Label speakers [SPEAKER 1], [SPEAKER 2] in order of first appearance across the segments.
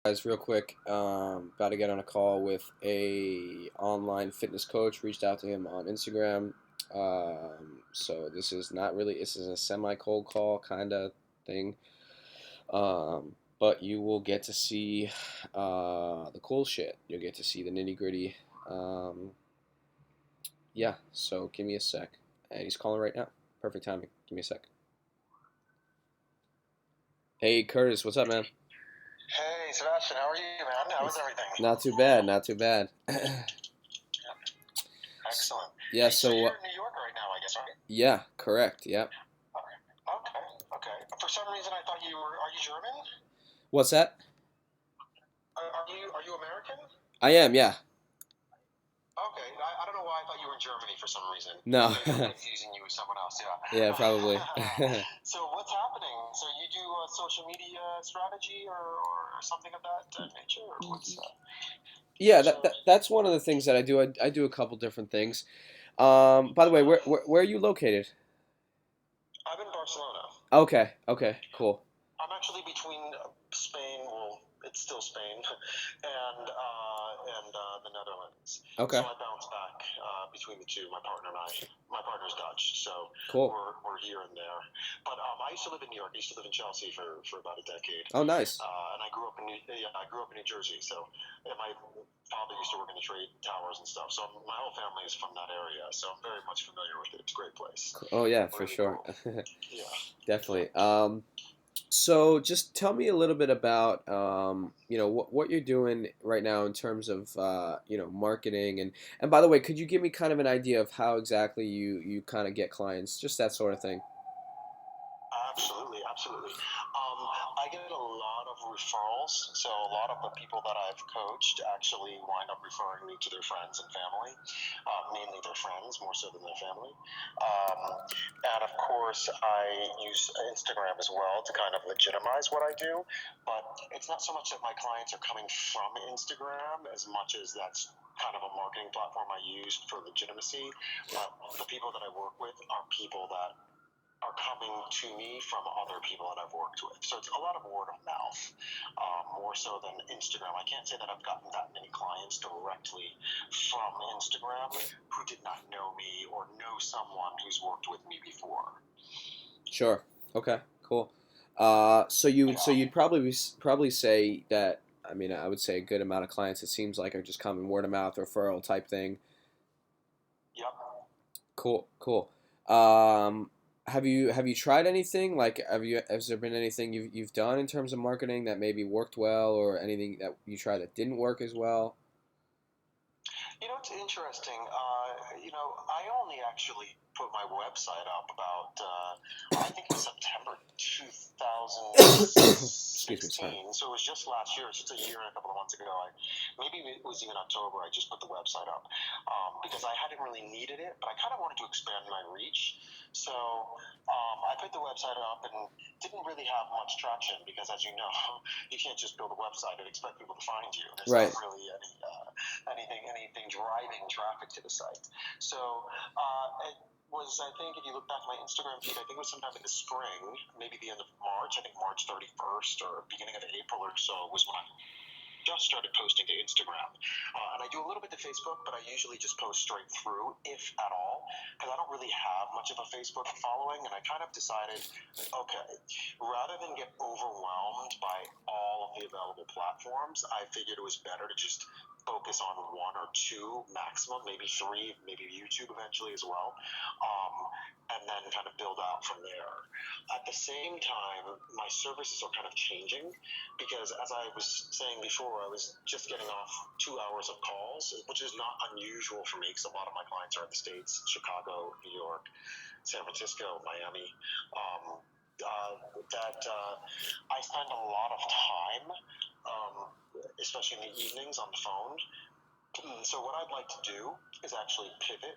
[SPEAKER 1] Guys, real quick, about to get on a call with a online fitness coach. Reached out to him on Instagram. So this is a semi cold call kind of thing. But you will get to see the cool shit. You'll get to see the nitty gritty. Um, yeah. So give me a sec. And he's calling right now. Perfect timing. Give me a sec. Hey Curtis, what's up, man?
[SPEAKER 2] Hey, Sebastian, how are you, man? How is
[SPEAKER 1] It's
[SPEAKER 2] everything?
[SPEAKER 1] not too bad. Not too bad.
[SPEAKER 2] Excellent.
[SPEAKER 1] Yeah.
[SPEAKER 2] Hey, so
[SPEAKER 1] So
[SPEAKER 2] you're in New York right now, I guess, right?
[SPEAKER 1] yeah, correct. Yeah.
[SPEAKER 2] Okay, okay. For some reason, I thought you were. Are you German?
[SPEAKER 1] What's that?
[SPEAKER 2] Are you American?
[SPEAKER 1] I am. Yeah.
[SPEAKER 2] Okay, I don't know why I thought you were in Germany for some reason.
[SPEAKER 1] No.
[SPEAKER 2] Maybe I'm confusing you with someone else. Yeah.
[SPEAKER 1] Yeah, probably.
[SPEAKER 2] So what's happening? So you do social media strategy or something of that nature, or what's
[SPEAKER 1] Yeah,
[SPEAKER 2] so?
[SPEAKER 1] that's one of the things that I do. I do a couple different things. By the way, where are you located?
[SPEAKER 2] I'm in Barcelona.
[SPEAKER 1] Okay, okay, cool.
[SPEAKER 2] I'm actually between Spain. Well, it's still Spain, and the Netherlands. So
[SPEAKER 1] Okay,
[SPEAKER 2] I bounce back between the two. My partner and I. My partner's Dutch, so
[SPEAKER 1] cool.
[SPEAKER 2] we're here and there. But I used to live in New York. I used to live in Chelsea for about a decade,
[SPEAKER 1] Oh, nice.
[SPEAKER 2] and I grew up in New Jersey. So and my father used to work in the trade towers and stuff. So my whole family is from that area. So I'm very much familiar with it. It's a great place.
[SPEAKER 1] Oh yeah, for
[SPEAKER 2] Really
[SPEAKER 1] sure.
[SPEAKER 2] cool. Yeah. Yeah.
[SPEAKER 1] Definitely. So just tell me a little bit about what you're doing right now in terms of marketing and by the way, could you give me kind of an idea of how exactly you kind of get clients, just that sort of thing?
[SPEAKER 2] Absolutely, absolutely. I get a lot of referrals, so a lot of the people that I've coached actually wind up referring me to their friends and family, mainly their friends more so than their family. And of course, I use Instagram as well to kind of legitimize what I do, but it's not so much that my clients are coming from Instagram as much as that's kind of a marketing platform I use for legitimacy. But the people that I work with are people that are coming to me from other people that I've worked with. So it's a lot of word of mouth, more so than Instagram. I can't say that I've gotten that many clients directly from Instagram who did not know me or know someone who's worked with me before.
[SPEAKER 1] Sure. Okay. Cool. So
[SPEAKER 2] Yeah.
[SPEAKER 1] you'd probably say that. I mean, I would say a good amount of clients, it seems like, are just coming word of mouth referral type thing.
[SPEAKER 2] Yep.
[SPEAKER 1] Cool. Cool. Um, have you tried anything? Like, has there been anything you've done in terms of marketing that maybe worked well, or anything that you tried that didn't work as well?
[SPEAKER 2] It's interesting. I only actually put my website up about, I think it was September
[SPEAKER 1] Excuse me. Sorry.
[SPEAKER 2] 2016. So it was just last year. It's just a year and a couple of months ago. Maybe it was even October. I just put the website up because I hadn't really needed it, but I kind of wanted to expand my reach. So I put the website up and didn't really have much traction because, as you know, you can't just build a website and expect people to find you. There's not
[SPEAKER 1] Right.
[SPEAKER 2] really anything driving traffic to the site. So it was, I think, if you look back at my Instagram feed, I think it was sometime in the spring, maybe the end of March. I think March 31st or beginning of April or so was when I just started posting to Instagram. And I do a little bit to Facebook, but I usually just post straight through, if at all, because I don't really have much of a Facebook following. And I kind of decided, okay, rather than get overwhelmed by all of the available platforms, I figured it was better to just focus on one or two maximum, maybe three, maybe YouTube eventually as well, and then kind of build out from there. At the same time, my services are kind of changing because, as I was saying before, I was just getting off 2 hours of calls, which is not unusual for me because a lot of my clients are in the States, Chicago, New York, San Francisco, Miami. I spend a lot of time, especially in the evenings, on the phone. So what I'd like to do is actually pivot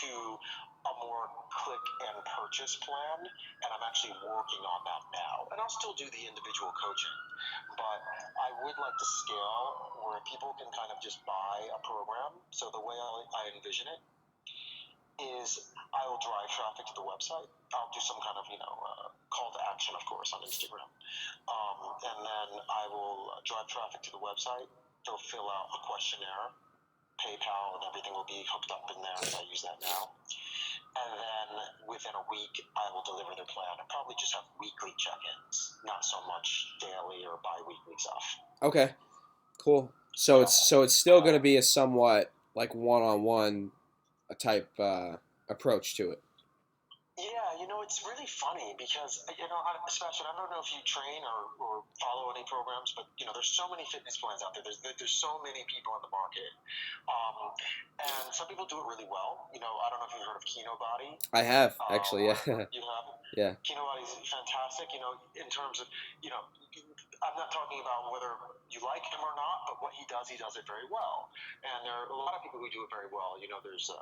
[SPEAKER 2] to a more click and purchase plan, and I'm actually working on that now. And I'll still do the individual coaching, but I would like to scale where people can kind of just buy a program. So the way I envision it is I will drive traffic to the website. I'll do some kind of call to action, of course, on Instagram. And then I will drive traffic to the website. They'll fill out a questionnaire. PayPal and everything will be hooked up in there, so I use that now. And then within a week, I will deliver their plan. I probably just have weekly check-ins, not so much daily or bi-weekly stuff.
[SPEAKER 1] Okay. Cool. So
[SPEAKER 2] Yeah.
[SPEAKER 1] it's still going to be a somewhat like one-on-one type approach to it.
[SPEAKER 2] Yeah, it's really funny because, Sebastian, I don't know if you train or follow any programs, but, there's so many fitness plans out there. There's so many people on the market. And some people do it really well. I don't know if you've heard of Kino Body.
[SPEAKER 1] I have actually, yeah.
[SPEAKER 2] You have?
[SPEAKER 1] Yeah.
[SPEAKER 2] Kino Body is fantastic, in terms of, I'm not talking about whether you like him or not, but what he does it very well. And there are a lot of people who do it very well. There's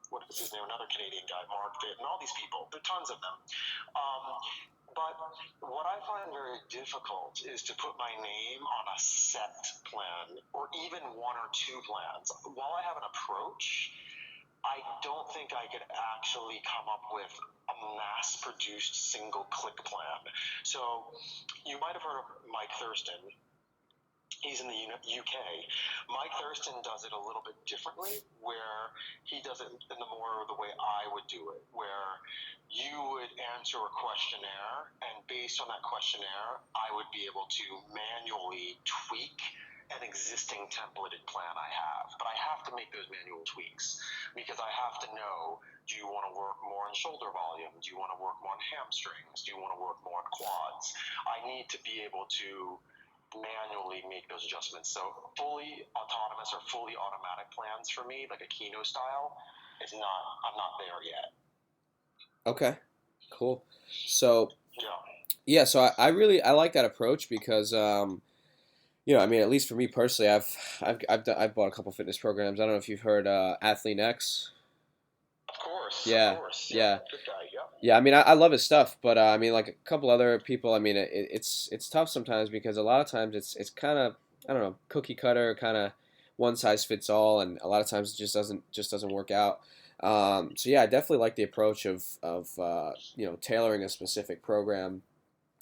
[SPEAKER 2] what is his name? Another Canadian guy, Mark Pitt, and all these people. There are tons of them. But what I find very difficult is to put my name on a set plan or even one or two plans. While I have an approach, I don't think I could actually come up with a mass-produced single-click plan. So you might have heard of Mike Thurston. He's in the UK. Mike Thurston does it a little bit differently, where he does it in the way I would do it, where you would answer a questionnaire, and based on that questionnaire, I would be able to manually tweak an existing templated plan I have. But I have to make those manual tweaks because I have to know, do you want to work more on shoulder volume? Do you want to work more on hamstrings? Do you want to work more on quads? I need to be able to manually make those adjustments. So fully autonomous or fully automatic plans for me, like a Kino style, I'm not there yet.
[SPEAKER 1] Okay. Cool. So
[SPEAKER 2] Yeah.
[SPEAKER 1] so I like that approach because I mean, at least for me personally, I've bought a couple fitness programs. I don't know if you've heard Athlete X.
[SPEAKER 2] Of course.
[SPEAKER 1] Yeah.
[SPEAKER 2] Of course.
[SPEAKER 1] Yeah.
[SPEAKER 2] Good guy. Yeah.
[SPEAKER 1] Yeah, I mean, I love his stuff, but I mean, like a couple other people, I mean, it's tough sometimes because a lot of times it's kind of, I don't know, cookie cutter, kind of one size fits all, and a lot of times it just doesn't work out. So yeah, I definitely like the approach of tailoring a specific program,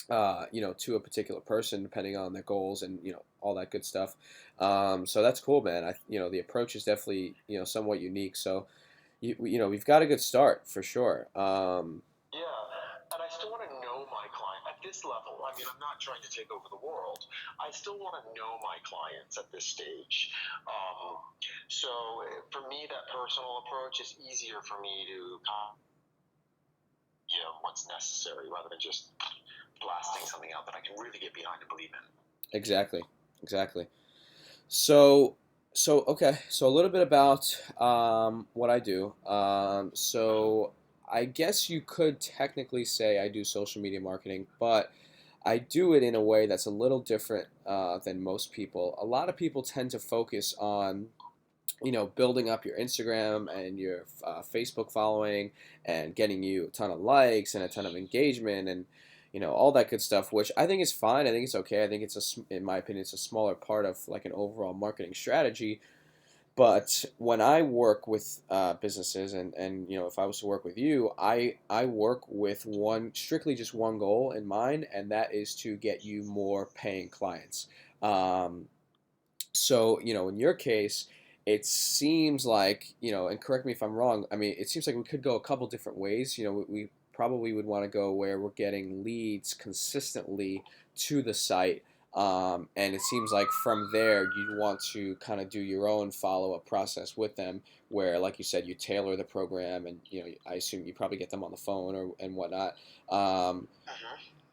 [SPEAKER 1] to a particular person depending on their goals and all that good stuff. So that's cool, man. The approach is definitely somewhat unique. So we've got a good start for sure.
[SPEAKER 2] Yeah, and I still want to know my client at this level. I mean, I'm not trying to take over the world. I still want to know my clients at this stage. So for me, that personal approach is easier for me to, what's necessary rather than just blasting something out that I can really get behind and believe in.
[SPEAKER 1] Exactly. So, okay. So a little bit about what I do. So I guess you could technically say I do social media marketing, but I do it in a way that's a little different than most people. A lot of people tend to focus on building up your Instagram and your Facebook following and getting you a ton of likes and a ton of engagement and all that good stuff, which I think is fine. I think it's okay. I think in my opinion, it's a smaller part of like an overall marketing strategy. But when I work with businesses and if I was to work with you, I work with strictly just one goal in mind, and that is to get you more paying clients. Um, so, in your case, it seems like, and correct me if I'm wrong, I mean, it seems like we could go a couple different ways. We probably would want to go where we're getting leads consistently to the site. And it seems like from there, you'd want to kind of do your own follow-up process with them, where, like you said, you tailor the program, and I assume you probably get them on the phone and whatnot. Um,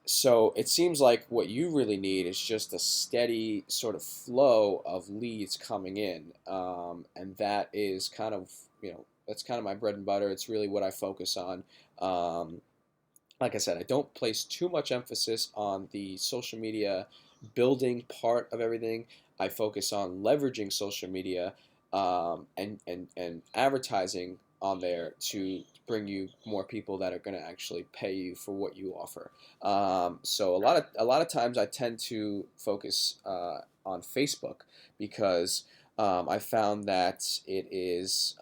[SPEAKER 1] so it seems like what you really need is just a steady sort of flow of leads coming in, and that is kind of that's kind of my bread and butter. It's really what I focus on. Um, like I said, I don't place too much emphasis on the social media building part of everything. I focus on leveraging social media and advertising on there to bring you more people that are going to actually pay you for what you offer. So a lot of times I tend to focus on Facebook because I found that it is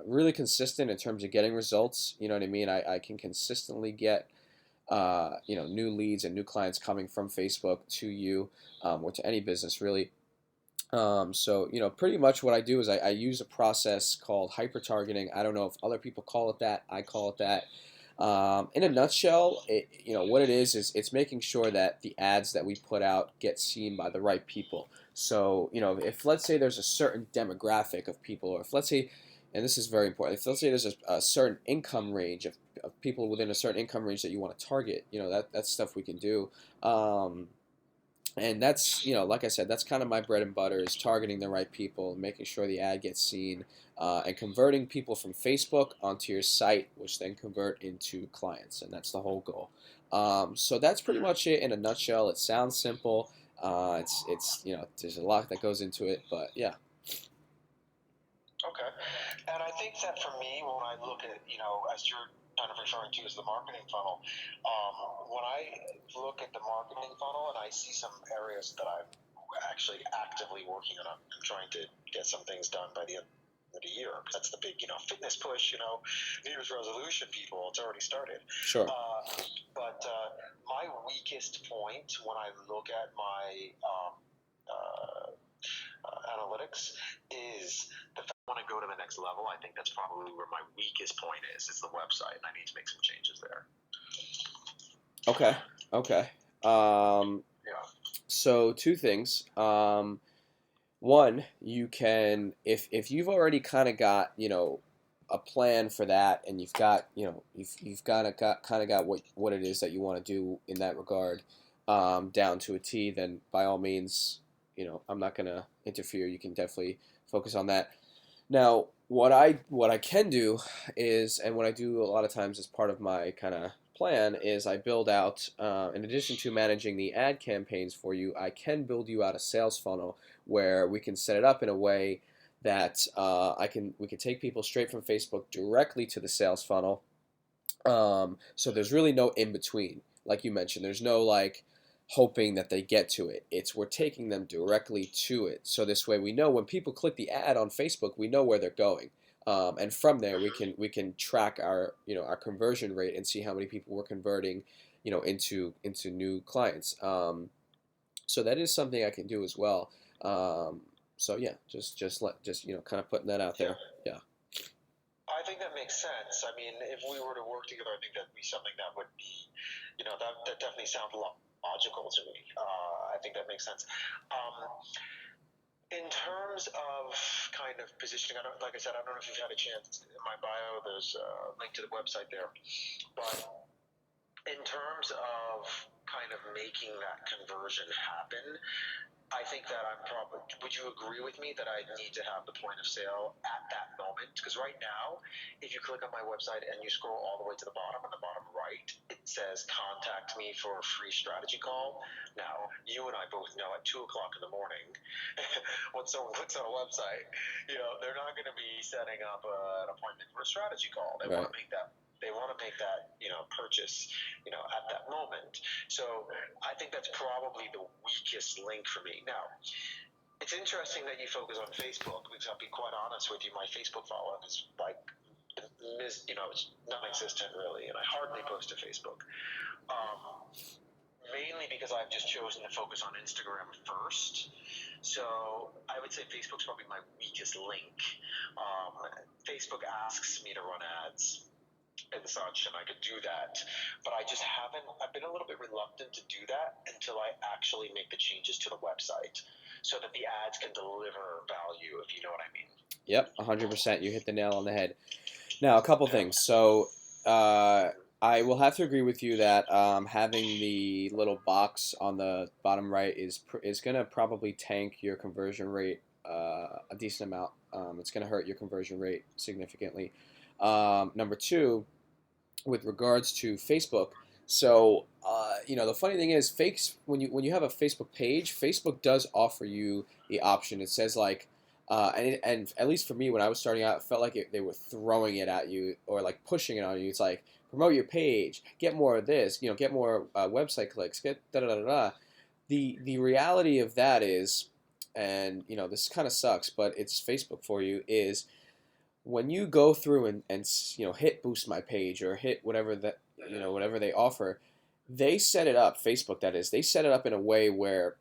[SPEAKER 1] really consistent in terms of getting results. You know what I mean? I can consistently get new leads and new clients coming from Facebook to you, or to any business really. So, pretty much what I do is I use a process called hyper targeting. I don't know if other people call it that. I call it that. In a nutshell, what it is it's making sure that the ads that we put out get seen by the right people. So, if let's say there's a certain demographic of people, or if let's say, and this is very important, if let's say there's a certain income range of people within a certain income range that you want to target, that's stuff we can do. And that's, like I said, that's kind of my bread and butter, is targeting the right people, making sure the ad gets seen, and converting people from Facebook onto your site, which then convert into clients, and that's the whole goal. So that's pretty much it in a nutshell. It sounds simple. It's there's a lot that goes into it, but yeah.
[SPEAKER 2] Okay. And I think that for me, when I look at, as you're kind of referring to as the marketing funnel, when I look at the marketing funnel and I see some areas that I'm actually actively working on, I'm trying to get some things done by the end of the year. That's the big, fitness push, New Year's resolution, people. It's already started.
[SPEAKER 1] Sure.
[SPEAKER 2] But my weakest point when I look at my analytics is the fact I want to go to the next level. I think that's probably where my weakest point is the website, and I need to make some changes there.
[SPEAKER 1] Okay. Okay.
[SPEAKER 2] Yeah.
[SPEAKER 1] So two things. One, you can, if you've already kind of got, a plan for that, and you've got, you've kind of got what it is that you want to do in that regard, down to a T, then by all means, I'm not gonna interfere. You can definitely focus on that. Now, what I can do is, and what I do a lot of times as part of my kind of plan, is I build out, in addition to managing the ad campaigns for you, I can build you out a sales funnel where we can set it up in a way that, we can take people straight from Facebook directly to the sales funnel. So there's really no in between, like you mentioned. There's no like hoping that they get to it. It's we're taking them directly to it. So this way we know when people click the ad on Facebook, we know where they're going. And from there we can track our our conversion rate and see how many people we're converting into new clients. So that is something I can do as well. So yeah, just kind of putting that out there. Yeah.
[SPEAKER 2] I think that makes sense. I mean, if we were to work together, I think that'd be something that would be, that definitely sounds logical to me. I think that makes sense. In terms of kind of positioning, like I said, I don't know if you've had a chance. In my bio, there's a link to the website there. But in terms of kind of making that conversion happen, I think that I'm probably. Would you agree with me that I need to have the point of sale at that moment? Because right now, if you click on my website and you scroll all the way to the bottom, on the bottom right, it says "Contact me for a free strategy call." Now, you and I both know at 2 o'clock in the morning, when someone clicks on a website, they're not going to be setting up an appointment for a strategy call. They want to make that. They want to make that purchase at that moment. So I think that's probably the weakest link for me. Now, it's interesting that you focus on Facebook, because I'll be quite honest with you, my Facebook following is like, it's non-existent really, and I hardly post to Facebook. Mainly because I've just chosen to focus on Instagram first. So I would say Facebook's probably my weakest link. Facebook asks me to run ads and such, and I could do that, but I just haven't. I've been a little bit reluctant to do that until I actually make the changes to the website, so that the ads can deliver value, if you know what I mean.
[SPEAKER 1] Yep, 100%. You hit the nail on the head. Now, a couple things. So, I will have to agree with you that, having the little box on the bottom right is gonna probably tank your conversion rate, a decent amount. It's gonna hurt your conversion rate significantly. Number two, with regards to Facebook. So, the funny thing is, fakes when you have a Facebook page, Facebook does offer you the option. It says like, and at least for me, when I was starting out, it felt like they were throwing it at you, or like pushing it on you. It's like, promote your page, get more of this, get more website clicks, get da da da da. Da. The reality of that is, and this kind of sucks, but it's Facebook for you, is when you go through and hit boost my page, or hit whatever that whatever they offer, They set it up, Facebook that is, they set it up in a way where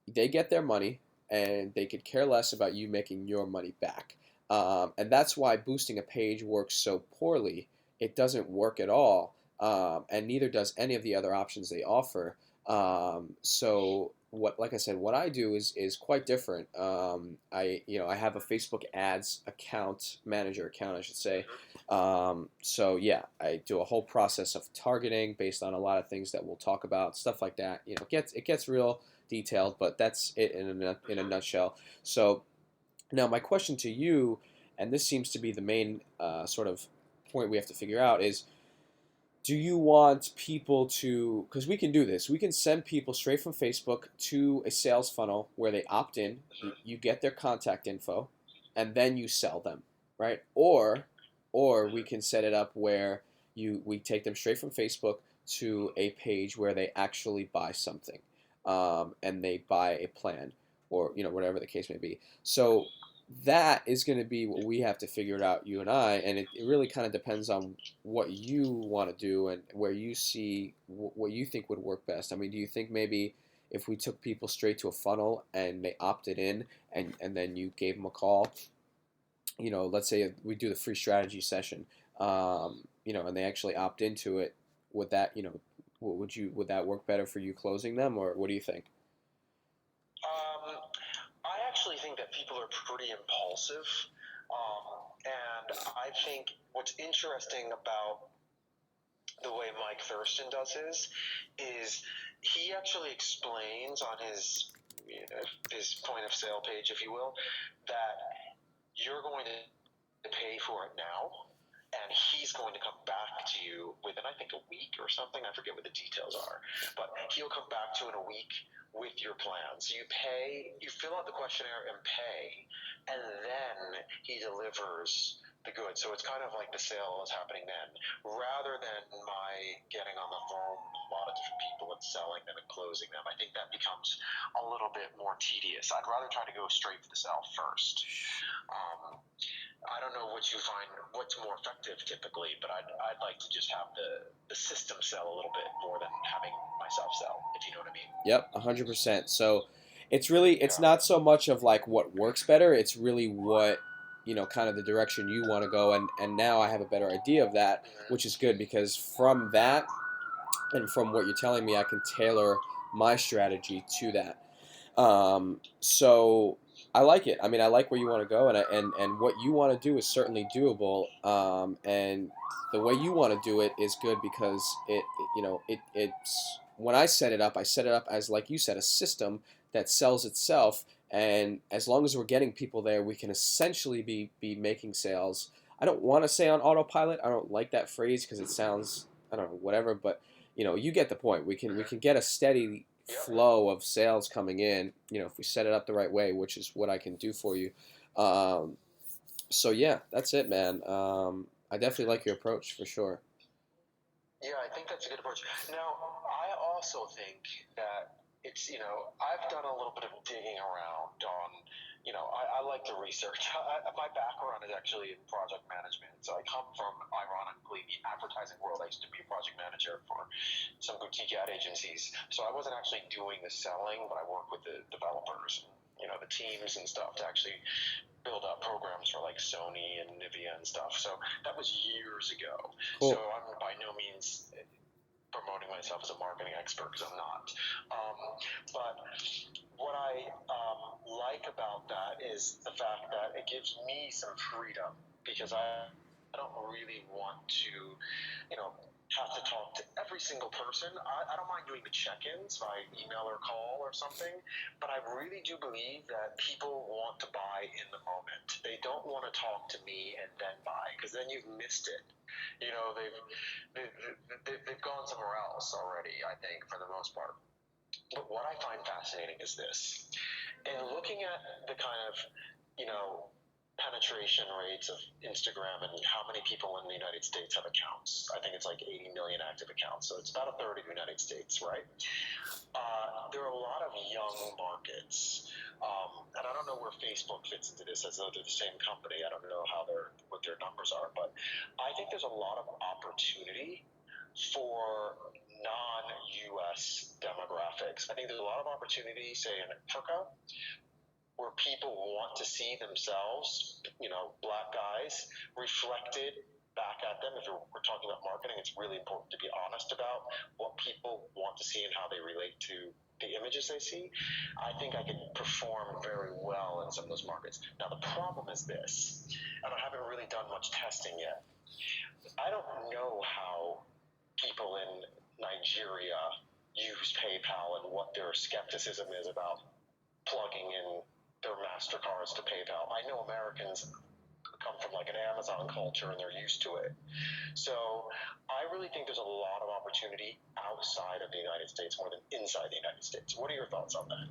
[SPEAKER 1] they get their money and they could care less about you making your money back. And that's why boosting a page works so poorly. It doesn't work at all, and neither does any of the other options they offer. So what, like I said, what I do is quite different. I have a Facebook ads account, manager account, I should say. So yeah, I do a whole process of targeting based on a lot of things that we'll talk about, stuff like that. It gets real detailed, but that's it in a nutshell. So now my question to you, and this seems to be the main sort of point we have to figure out, is do you want people to, because we can do this, we can send people straight from Facebook to a sales funnel where they opt in, you get their contact info, and then you sell them, right? Or we can set it up where we take them straight from Facebook to a page where they actually buy something, and they buy a plan, or whatever the case may be. So that is going to be what we have to figure it out, you and I, and it really kind of depends on what you want to do and where you see what you think would work best. I mean, do you think maybe if we took people straight to a funnel and they opted in, and then you gave them a call, let's say we do the free strategy session, and they actually opt into it, would that, would that work better for you closing them, or what do you think?
[SPEAKER 2] Um, I actually think that people are pretty impulsive, and I think what's interesting about the way Mike Thurston does is he actually explains on his point of sale page, if you will, that you're going to pay for it now, and he's going to come back to you within, I think, a week or something. I forget what the details are, but he'll come back to you in a week with your plan. So you pay, you fill out the questionnaire and pay, and then he delivers the goods. So it's kind of like the sale is happening then, rather than my getting on the phone with a lot of different people and selling them and closing them. I think that becomes a little bit more tedious. I'd rather try to go straight for the sale first. I don't know what you find, what's more effective typically, but I'd like to just have the system sell a little bit more than having myself sell, if you know what I mean.
[SPEAKER 1] Yep, 100%. So it's
[SPEAKER 2] Yeah.
[SPEAKER 1] not so much of like what works better, it's really what, kind of the direction you want to go, and now I have a better idea of that, which is good because from that and from what you're telling me, I can tailor my strategy to that. So I like it. I mean, I like where you want to go, and what you want to do is certainly doable. And the way you want to do it is good because it's when I set it up as, like you said, a system that sells itself. And as long as we're getting people there, we can essentially be making sales. I don't want to say on autopilot. I don't like that phrase because it sounds, I don't know, whatever. But you get the point. We can get a steady flow of sales coming in, if we set it up the right way, which is what I can do for you. Um, so yeah, that's it, man. I definitely like your approach for sure.
[SPEAKER 2] Yeah, I think that's a good approach. Now, I also think that I've done a little bit of digging around on, I like to research. My background is actually in project management. So I come from, ironically, the advertising world. I used to be a project manager for some boutique ad agencies. So I wasn't actually doing the selling, but I worked with the developers, the teams and stuff to actually build up programs for like Sony and Nivea and stuff. So that was years ago. So
[SPEAKER 1] Cool.
[SPEAKER 2] I'm by no means promoting myself as a marketing expert because I'm not. But what I like about that is the fact that it gives me some freedom because I don't really want to, have to talk to every single person. I don't mind doing the check-ins by email or call or something, but I really do believe that people want to buy in the moment. They don't want to talk to me and then buy because then you've missed it. They've gone somewhere else already, I think, for the most part. But what I find fascinating is this. In looking at the kind of, you know, penetration rates of Instagram and how many people in the United States have accounts, I think it's like 80 million active accounts. So it's about a third of the United States, right? There are a lot of young markets. And I don't know where Facebook fits into this as though they're the same company. I don't know what their numbers are, but I think there's a lot of opportunity for non-U.S. demographics. I think there's a lot of opportunity, say in Africa, where people want to see themselves, black guys, reflected back at them. If we're talking about marketing, it's really important to be honest about what people want to see and how they relate to the images they see. I think I could perform very well in some of those markets. Now, the problem is this, and I haven't really done much testing yet. I don't know how people in Nigeria use PayPal and what their skepticism is about plugging in their MasterCards to PayPal. I know Americans come from like an Amazon culture and they're used to it. So I really think there's a lot of opportunity outside of the United States more than inside the United States. What are your thoughts on that?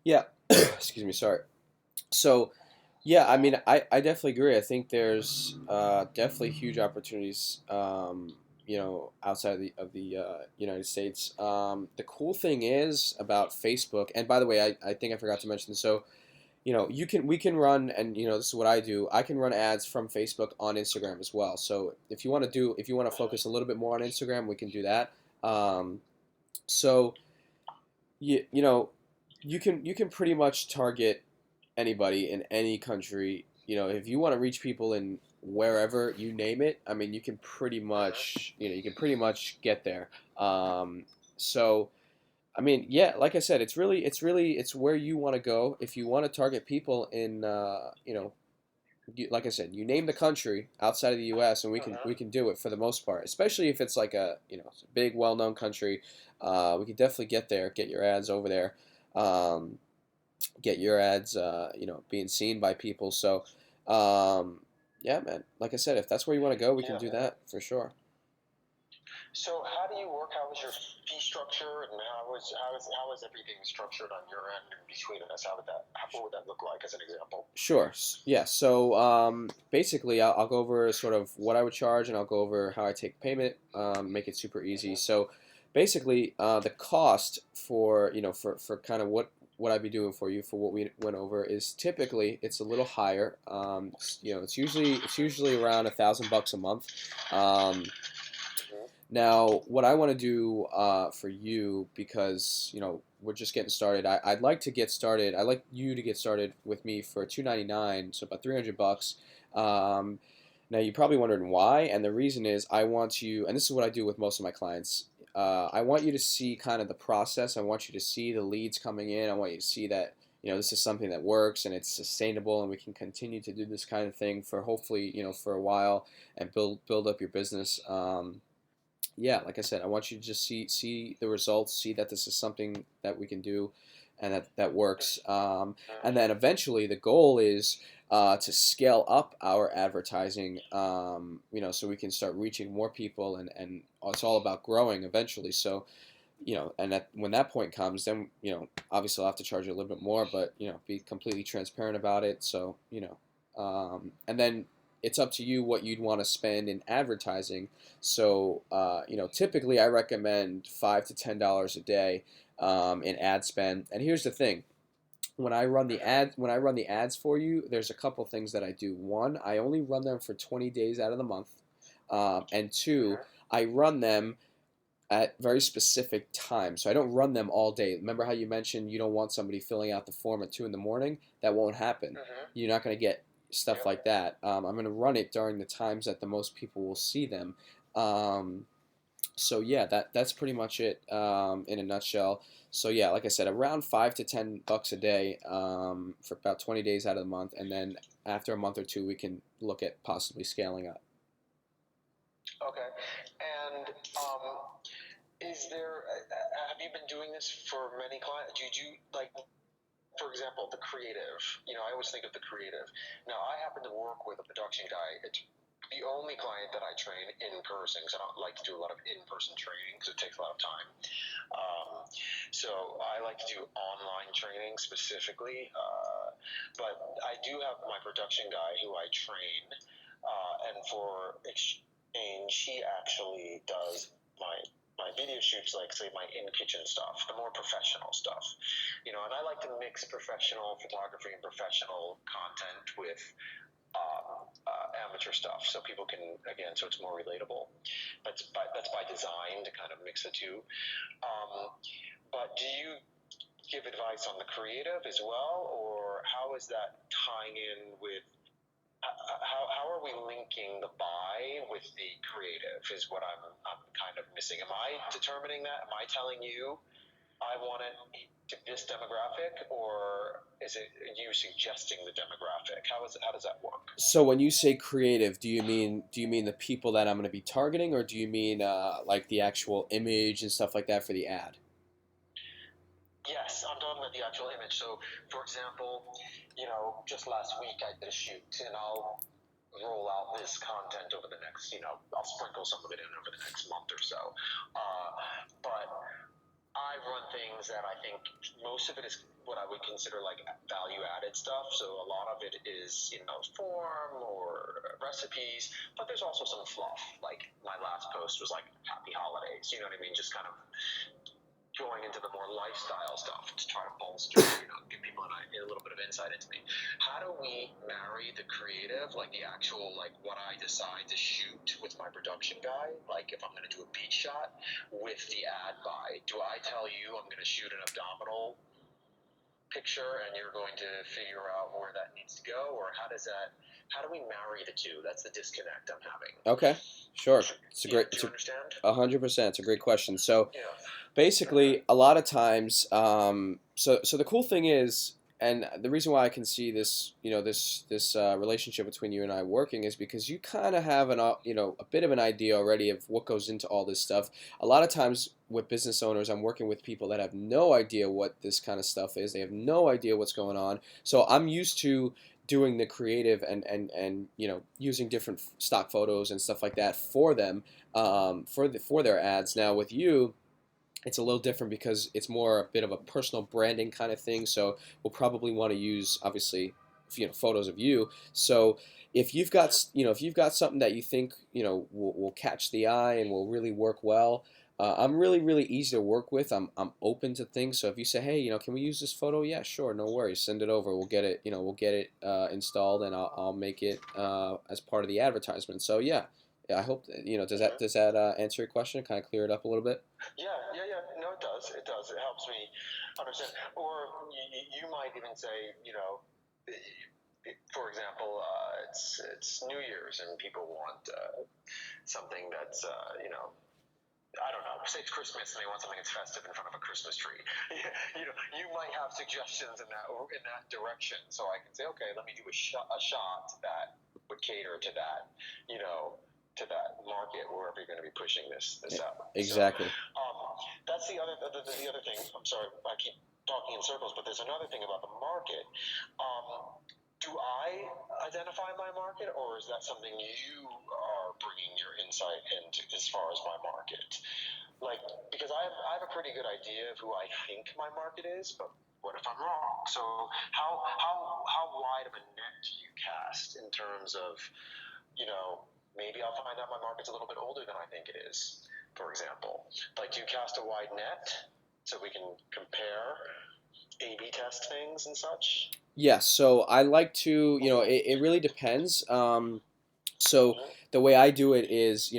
[SPEAKER 1] Yeah. Excuse me. Sorry. So, yeah, I mean, I definitely agree. I think there's definitely huge opportunities, outside of the United States. The cool thing is about Facebook, and by the way, I think I forgot to mention this. So, we can run, and this is what I do. I can run ads from Facebook on Instagram as well. So if you want to focus a little bit more on Instagram, we can do that. So you know, you can pretty much target anybody in any country. If you want to reach people in wherever you name it, I mean, you can pretty much get there. So I mean, yeah, like I said, it's where you want to go. If you want to target people in, like I said, you name the country outside of the U.S. and we can do it for the most part. Especially if it's like it's a big, well-known country, we can definitely get there, get your ads over there, um, get your ads, being seen by people. So, yeah, man, like I said, if that's where you want to go, we can
[SPEAKER 2] Yeah.
[SPEAKER 1] do that for sure.
[SPEAKER 2] So how do you work? How is your fee structure, and how is everything structured on your end and between us? What would that look like as an example?
[SPEAKER 1] Sure. Yeah. So basically, I'll go over sort of what I would charge, and I'll go over how I take payment. Make it super easy. So basically, the cost for for kind of what I'd be doing for you for what we went over is typically it's a little higher. It's usually around $1,000 a month. Um, Now, what I want to do for you, because we're just getting started, I'd like to get started. I'd like you to get started with me for $299, so about $300. Um, Now, you're probably wondering why, and the reason is I want you, and this is what I do with most of my clients. I want you to see kind of the process. I want you to see the leads coming in. I want you to see that this is something that works and it's sustainable, and we can continue to do this kind of thing for hopefully for a while and build up your business. Yeah, like I said, I want you to just see the results, see that this is something that we can do, and that works. And then eventually, the goal is to scale up our advertising. So we can start reaching more people, and it's all about growing eventually. So and when that point comes, then obviously I'll have to charge you a little bit more, but be completely transparent about it. So and then it's up to you what you'd want to spend in advertising. So typically I recommend $5 to $10 a day in ad spend. And here's the thing: when I run the ads for you, there's a couple things that I do. One, I only run them for 20 days out of the month, and two, I run them at very specific times. So I don't run them all day. Remember how you mentioned you don't want somebody filling out the form at 2 in the morning? That won't happen. You're not going to get stuff like that. I'm going to run it during the times that the most people will see them. Um, so yeah, that's pretty much it in a nutshell. So yeah, like I said, around $5 to $10 a day for about 20 days out of the month, and then after a month or two, we can look at possibly scaling up.
[SPEAKER 2] Okay. And have you been doing this for many clients? Do you do, like, for example, the creative? I always think of the creative. Now, I happen to work with a production guy. It's the only client that I train in person, because I don't like to do a lot of in-person training because it takes a lot of time. So I like to do online training specifically. But I do have my production guy who I train, and for exchange, he actually does my video shoots, like say my in-kitchen stuff, the more professional stuff, and I like to mix professional photography and professional content with amateur stuff, so people can, again, so it's more relatable. That's by design to kind of mix the two. But do you give advice on the creative as well, or how is that tying in with how are we linking the buy with the creative is what I'm kind of missing. Am I determining that? Am I telling you I want it to this demographic, or is it you suggesting the demographic? How does that work?
[SPEAKER 1] So when you say creative, do you mean the people that I'm going to be targeting, or do you mean like the actual image and stuff like that for the ad?
[SPEAKER 2] Yes, I'm talking about the actual image. So, for example, just last week I did a shoot, and I'll roll out this content over the next, I'll sprinkle some of it in over the next month or so. But I run things that I think most of it is what I would consider like value added stuff. So a lot of it is, form or recipes, but there's also some fluff. Like my last post was like happy holidays, you know what I mean? Just kind of going into the more lifestyle stuff to try to bolster, give people a little bit of insight into me. How do we marry the creative, like the actual, like what I decide to shoot with my production guy, like if I'm going to do a beach shot, with the ad buy? Do I tell you I'm going to shoot an abdominal picture and you're going to figure out where that needs to go, or how do we marry the two? That's the disconnect I'm having.
[SPEAKER 1] Okay, sure. It's a great.
[SPEAKER 2] Do
[SPEAKER 1] It's
[SPEAKER 2] you understand?
[SPEAKER 1] 100%. It's a great question. So
[SPEAKER 2] Yeah.
[SPEAKER 1] basically, a lot of times, so the cool thing is, and the reason why I can see this, this relationship between you and I working is because you kind of have a bit of an idea already of what goes into all this stuff. A lot of times with business owners, I'm working with people that have no idea what this kind of stuff is. They have no idea what's going on. So I'm used to doing the creative and using different stock photos and stuff like that for them, for their ads. Now with you, it's a little different because it's more a bit of a personal branding kind of thing. So we'll probably want to use, obviously, photos of you. So if you've got something that you think will catch the eye and will really work well, I'm really really easy to work with. I'm open to things. So if you say, hey, can we use this photo? Yeah, sure, no worries. Send it over. We'll get it installed, and I'll make it as part of the advertisement. So yeah. Yeah, I hope does that answer your question? Kind of clear it up a little bit.
[SPEAKER 2] Yeah, yeah, yeah. No, it does. It does. It helps me understand. Or you might even say, for example, it's New Year's and people want something that's, I don't know. Say it's Christmas and they want something that's festive in front of a Christmas tree. You might have suggestions in that direction. So I can say, okay, let me do a shot that would cater to that, to that market wherever you're going to be pushing this out.
[SPEAKER 1] Exactly.
[SPEAKER 2] So that's the other thing. I'm sorry, I keep talking in circles, but there's another thing about the market. Do I identify my market, or is that something you are bringing your insight into as far as my market? Like, because I have a pretty good idea of who I think my market is, but what if I'm wrong? So how wide of a net do you cast in terms of, maybe I'll find out my market's a little bit older than I think it is, for example. Like, do you cast a wide net so we can compare, A/B test things and such?
[SPEAKER 1] Yes, so I like to, it really depends. So
[SPEAKER 2] Mm-hmm.
[SPEAKER 1] the way I do it is,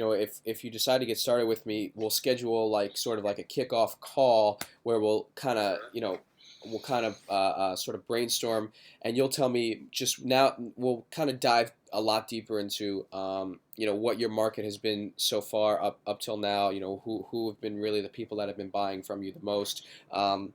[SPEAKER 1] if you decide to get started with me, we'll schedule like sort of like a kickoff call where we'll kind of sort of brainstorm, and you'll tell me just now. We'll kind of dive a lot deeper into what your market has been so far up till now. Who have been really the people that have been buying from you the most. And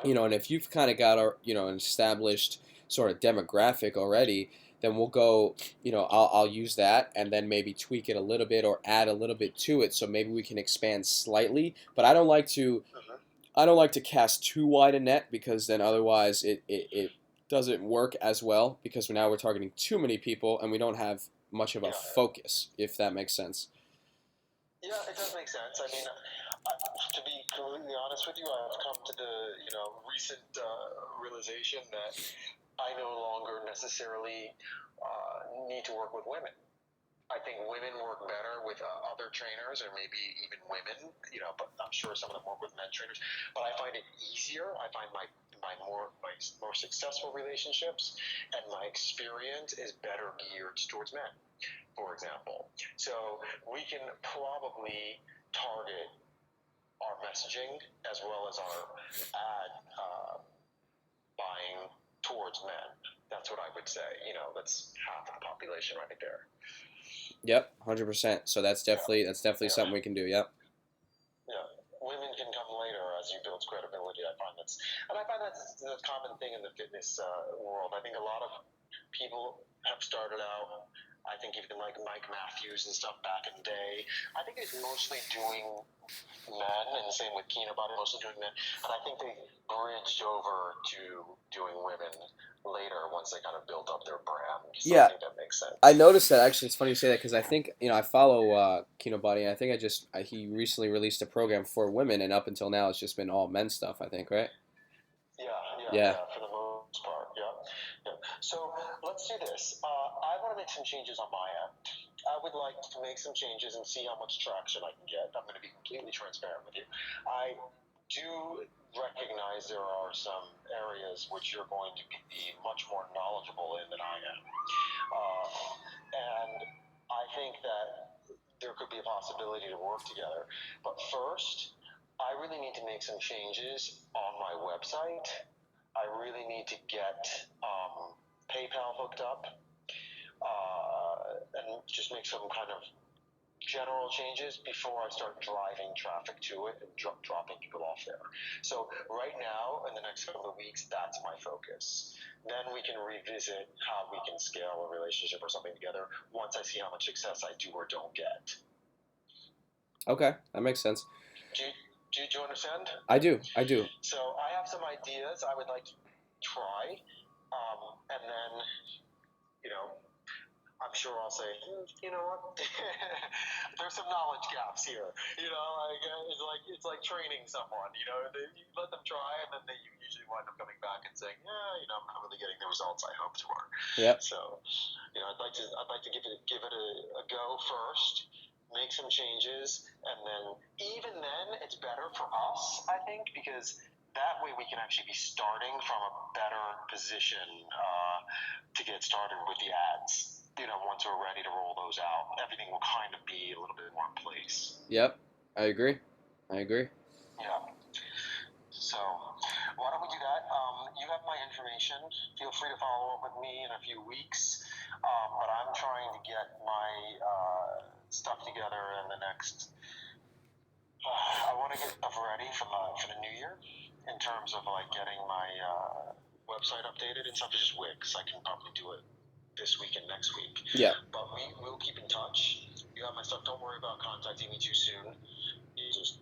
[SPEAKER 1] if you've kind of got an established sort of demographic already, then we'll go, I'll use that and then maybe tweak it a little bit or add a little bit to it. So maybe we can expand slightly, but I don't like to cast too wide a net, because then otherwise it doesn't work as well, because now we're targeting too many people and we don't have much of a
[SPEAKER 2] Yeah.
[SPEAKER 1] focus, if that makes sense.
[SPEAKER 2] Yeah, it does make sense. I mean, to be completely honest with you, I've come to the recent realization that I no longer necessarily need to work with women. I think women work better with other trainers, or maybe even women, but I'm sure some of them work with men trainers. But I find it easier. I find my more successful relationships, and my experience is better geared towards men, for example. So we can probably target our messaging as well as our ad buying towards men. That's what I would say. That's half of the population right there.
[SPEAKER 1] Yep, 100%. So that's definitely
[SPEAKER 2] Yeah.
[SPEAKER 1] something we can do. Yep.
[SPEAKER 2] Yeah. Women can come later as you build credibility. I find that's the common thing in the fitness world. I think a lot of people have started out. I think even like Mike Matthews and stuff back in the day. I think it's mostly doing men, and same with Keener Body, mostly doing men. And I think they bridged over to doing women later once they kind of built up their brand. So
[SPEAKER 1] Yeah,
[SPEAKER 2] I think that makes sense.
[SPEAKER 1] I noticed that actually. It's funny you say that because I think I follow Kino Body. And I think he recently released a program for women, and up until now it's just been all men stuff. I think, right?
[SPEAKER 2] Yeah, yeah,
[SPEAKER 1] Yeah.
[SPEAKER 2] yeah, for the most part, yeah. Yeah. So let's do this. I want to make some changes on my end. I would like to make some changes and see how much traction I can get. I'm going to be completely transparent with you. I do recognize there are some areas which you're going to be much more knowledgeable in than I am. And I think that there could be a possibility to work together. But first, I really need to make some changes on my website. I really need to get PayPal hooked up and just make some kind of general changes before I start driving traffic to it and dropping people off there. So right now, in the next couple of weeks, that's my focus. Then we can revisit how we can scale a relationship or something together once I see how much success I do or don't get.
[SPEAKER 1] Okay, that makes sense.
[SPEAKER 2] Do you understand?
[SPEAKER 1] I do. I do.
[SPEAKER 2] So I have some ideas I would like to try, and then, I'm sure I'll say, you know what? There's some knowledge gaps here. It's like training someone. You let them try, and then they usually wind up coming back and saying, I'm not really getting the results I hoped for.
[SPEAKER 1] Yep.
[SPEAKER 2] So, I'd like to give it a go first. Make some changes, and then even then, it's better for us, I think, because that way we can actually be starting from a better position to get started with the ads. Once we're ready to roll those out, everything will kind of be a little bit more in place.
[SPEAKER 1] Yep. I agree.
[SPEAKER 2] Yeah. So, why don't we do that? You have my information. Feel free to follow up with me in a few weeks. But I'm trying to get my stuff together in the next. I want to get stuff ready for the new year in terms of like getting my website updated and stuff. Is just Wix. I can probably do it this week and next week.
[SPEAKER 1] Yeah.
[SPEAKER 2] But we will keep in touch. You have my stuff. Don't worry about contacting me too soon. You just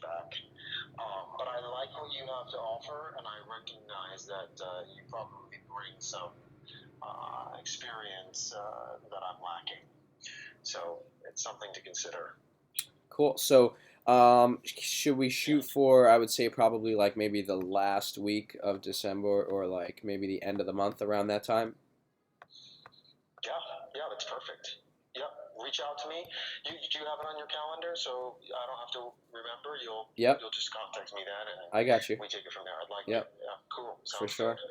[SPEAKER 2] back. But I like what you have to offer, and I recognize that you probably bring some experience that I'm lacking. So it's something to consider.
[SPEAKER 1] Cool. So, should we shoot for? I would say probably like maybe the last week of December, or like maybe the end of the month around that time.
[SPEAKER 2] Yeah, that's perfect. Yep, reach out to me. You have it on your calendar, so I don't have to remember. You'll just contact me then, and
[SPEAKER 1] I got you.
[SPEAKER 2] we take it from there. I'd like
[SPEAKER 1] Yep.
[SPEAKER 2] it. Yeah, cool. Sounds
[SPEAKER 1] For sure.
[SPEAKER 2] good.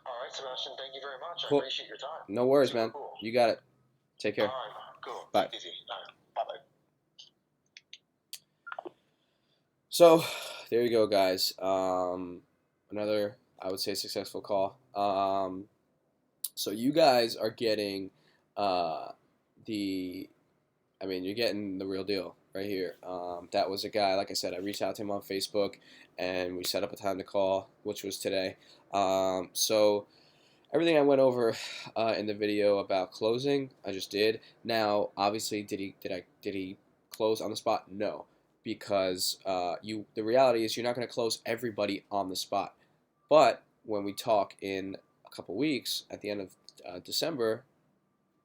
[SPEAKER 2] All right, Sebastian, thank you very much.
[SPEAKER 1] Cool.
[SPEAKER 2] I appreciate your time.
[SPEAKER 1] No worries,
[SPEAKER 2] Super
[SPEAKER 1] man.
[SPEAKER 2] Cool.
[SPEAKER 1] You got it. Take care.
[SPEAKER 2] All right, cool.
[SPEAKER 1] Bye.
[SPEAKER 2] Easy. All right, bye-bye.
[SPEAKER 1] So, there you go, guys. Another, I would say, successful call. So you guys are getting you're getting the real deal right here. That was a guy, like I said, I reached out to him on Facebook, and we set up a time to call, which was today. So everything I went over in the video about closing, I just did. Now, obviously, did he close on the spot? No, because the reality is you're not going to close everybody on the spot. But when we talk in a couple weeks at the end of December,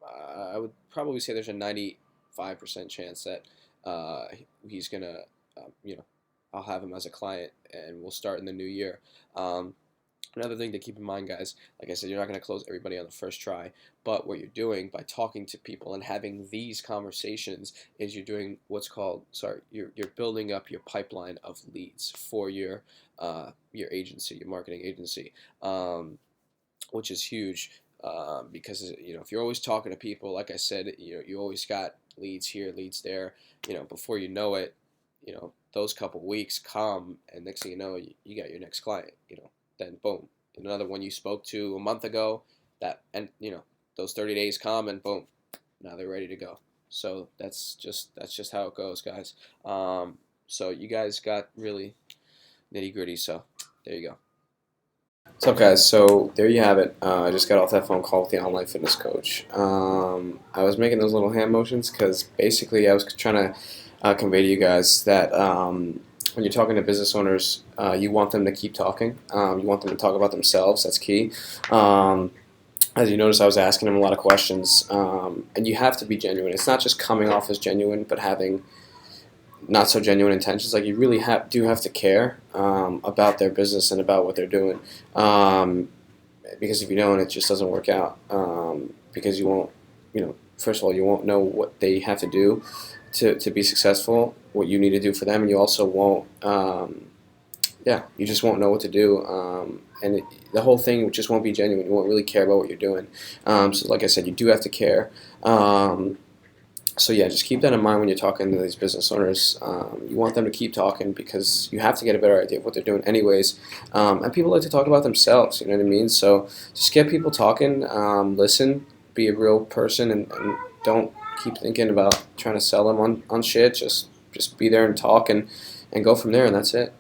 [SPEAKER 1] I would probably say there's a 95% chance that he's gonna, I'll have him as a client, and we'll start in the new year. Another thing to keep in mind, guys, like I said, you're not going to close everybody on the first try, but what you're doing by talking to people and having these conversations is you're doing what's called, sorry, you're building up your pipeline of leads for your agency, your marketing agency, which is huge. Because if you're always talking to people, like I said, you always got leads here, leads there. Before you know it, those couple weeks come, and next thing you know, you got your next client. Then boom, another one you spoke to a month ago, and those 30 days come, and boom, now they're ready to go. So that's just how it goes, guys. So you guys got really nitty gritty. So there you go. What's up, guys? So there you have it. I just got off that phone call with the online fitness coach. I was making those little hand motions because basically I was trying to convey to you guys that when you're talking to business owners, you want them to keep talking. You want them to talk about themselves. That's key. As you notice, I was asking them a lot of questions, and you have to be genuine. It's not just coming off as genuine, but having not so genuine intentions. Like you really do have to care about their business and about what they're doing, because if you don't, it just doesn't work out. Because you won't, first of all, you won't know what they have to do to be successful, what you need to do for them, and you also won't. Yeah, you just won't know what to do, the whole thing just won't be genuine. You won't really care about what you're doing. So, like I said, you do have to care. So yeah, just keep that in mind when you're talking to these business owners. You want them to keep talking because you have to get a better idea of what they're doing anyways. And people like to talk about themselves, you know what I mean? So just get people talking, listen, be a real person, and don't keep thinking about trying to sell them on shit. Just be there and talk and go from there, and that's it.